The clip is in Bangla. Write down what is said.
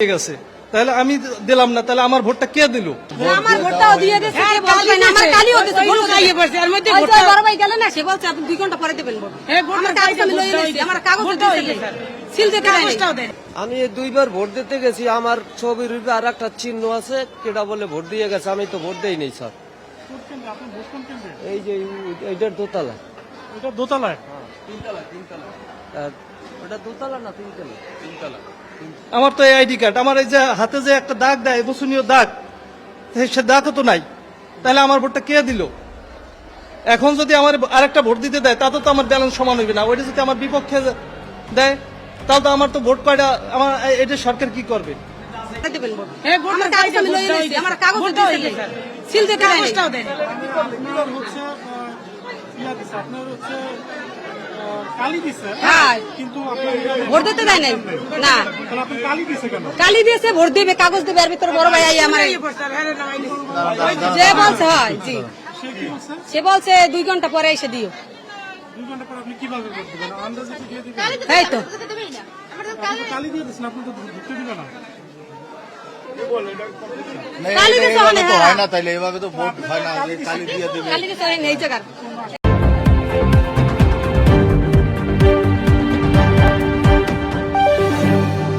ঠিক আছে, তাহলে আমি দিলাম না, তাহলে আমার ভোটটা কে দিল? আমার ভোটটাও দিয়ে দিয়েছে, কে বলবে না, আমার কালিও দিয়েছে, ভোট খাইয়ে পড়ছে। এর মধ্যে ভোটটা বড় ভাই গেল না, সে বলছে আপনি 2 ঘন্টা পরে দিবেন ভোট। আমার কাগজ আমি লই নিয়েছি, আমার কাগজ দিয়েছে, সিল দিতে দেয়। আমি 2বার ভোট দিতে গেছি, আমার ছবির উপরে আর একটা চিহ্ন আছে, কেটা বলে ভোট দিয়ে গেছে, আমি তো ভোট দেই নাই স্যার। এই যে এইটার দোতলা, এটা দোতলায়, ওটা দোতলা না তিনতলা? তিনতলা। আমার তো এই আইডি কার্ড, আমার এই যে হাতে যে একটা দাগ দেয়, বসনীয় দাগ, সে দাগও তো নাই, তাহলে আমার ভোটটা কে দিল? এখন যদি আমার আরেকটা ভোট দিতে দেয়, তাতে তো আমার ব্যালেন্স সমান হইবে না। ওইটা যদি আমার বিপক্ষে দেয়, তাহলে তো আমার তো ভোট কয়টা, আমার এটা সরকার কি করবে? দিবেন ভোট। আমার কাগজ আমি লই নিয়েছি, আমার কাগজ দিয়েছে, সিল দিতে দেয়। ভোট দিতে দেয় নাই না, কালি দিয়েছে, ভোট দিবে, কাগজ দিবে, এর ভিতরে বড় ভাই আই আমার যে বলছে, হয় জি, সে বলছে 2 ঘন্টা পরে এসে দিও। এই তো কালি দিয়েছে, হয় না, তাইলে এভাবে তো ভোট হয় না, কালি দিয়ে দেবে। কালি দিয়েছে এই জায়গার